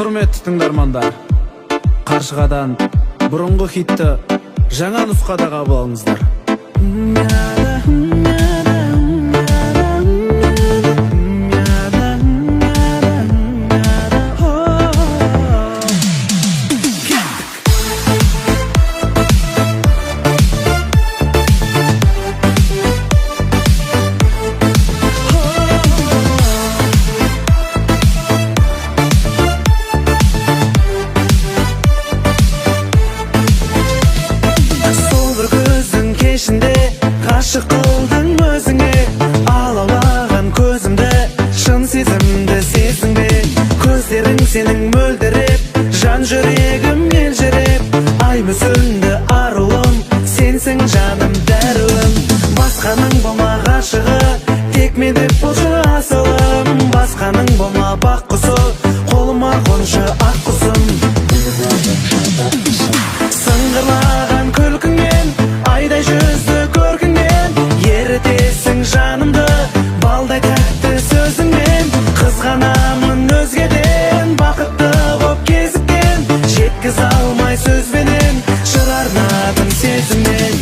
Құрметті тыңдармандар, Қаршығадан бұрынғы хитті жаңа нұсқада қабыл алыңыздар. Ғашық қылдың өзіңе, алаулаған көзімді, шын сезімді сездің бе? Көздерің сенің мөлдіреп, жан жүрегім елжіреп, ай мүсінді аруым, сенсің жаным дәруім. Басқаның болма ғашығы, тек мен деп болшы асылым. Басқаның болма бақ құсы, қолыма қоншы ақ құсым. Сыңғырлаған күлкіңмен, айдай жүзді көркіңмен, ерітесің жанымды, балдай тәтті сөзіңмен. Қызғанамын өзгеден, бақытты боп кезіккен, жеткізе алмай сөзбенен, жыр арнадым сезіммен.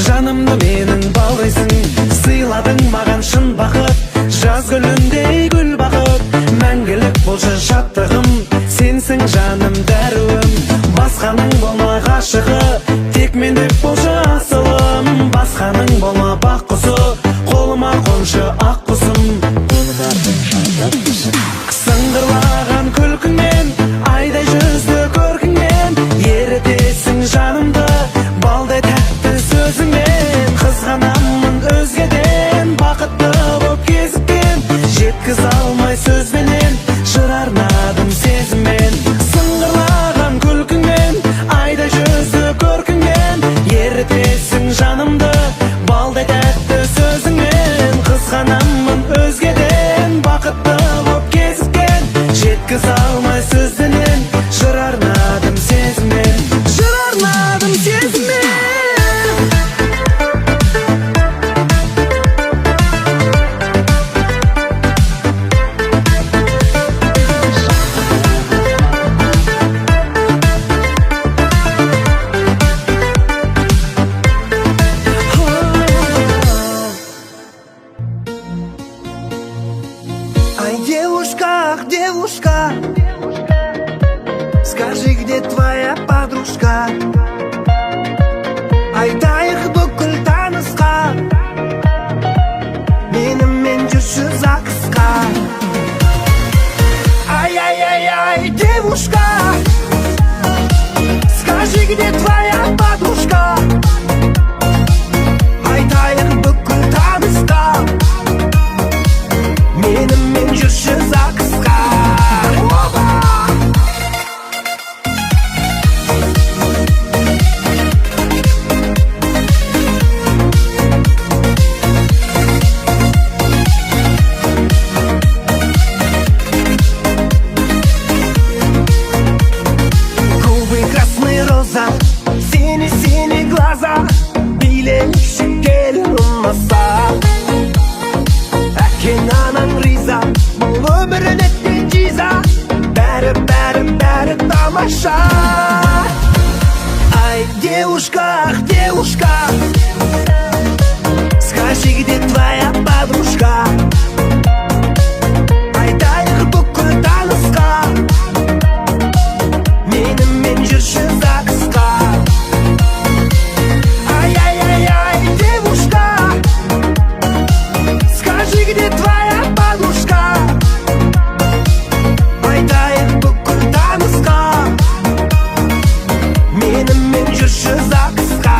Жанымды менің баурайсың, сыйладың маған шын бақыт, жаз гүліндей гүл бақыт, мәңгілік болшы шаттығым, сенсің жаным дәруім. Басқаның болма ғашығы, тек мен деп болшы асылым. Басқаның болма бақ құсы, қолыма қоншы ақ құсым. Сыңғырлаған күлкіңмен, айдай жүзді көркіңмен, ерітесің жанымды, балдай тәтті сөзіңмен. Қызғанамын өзгеден, бақытты боп кезіккен, жеткізе алмай сөзбенен, жыр арнадым сезіммен. Сыңғырлаған күлкіңмен, айдай жүзді көркіңмен, ерітесің жанымды, балдай тәтті сөзіңмен. Қызғанамын өзгеден, бақытты боп кезіккен, жеткізе алмай сөзбенен, жыр арнадым сезіммен. Жыр арнадым сезіммен. Ай, девушка, ах, девушка, скажи, где твоя подружка? Айтайық бүкіл танысқа, менімен жүрші ЗАГСқа. Ай-яй-яй-яй, девушка, скажи, где твоя подружка? Айтайық бүкіл танысқа, менімен жүрші ЗАГСқа. Губы красные роза, синий-синий глаза, билелік шекел ұнмаса. Әкең анаң риза, бұл өмірін еткен жиза, бәрі тамаша. Ай, девушка, ах, девушка, скажи, где твоя подружка? Айтайық бүкіл танысқа, менімен жүрші ЗАГСқа. Ай-яй-яй-яй, девушка, скажи, где твоя подружка? Айтайық бүкіл танысқа, менімен жүрші ЗАГСқа.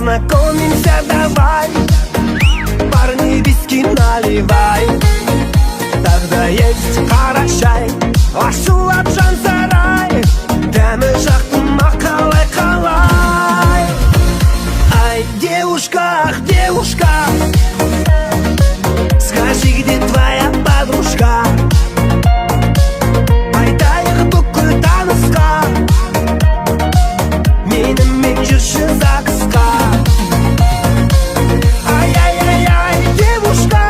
Познакомимся давай, парни виски наливай. Тогда есть қарашай, ашулап жан сарай, дәмі жақтым ақалай қалай. Ай, девушка, ах, девушка, скажи, где твоя подружка? Айтайық бүкіл танысқа, менімен жүрші ЗАГСқа. Ай-яй-яй-яй, девушка,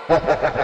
Ha ha ha.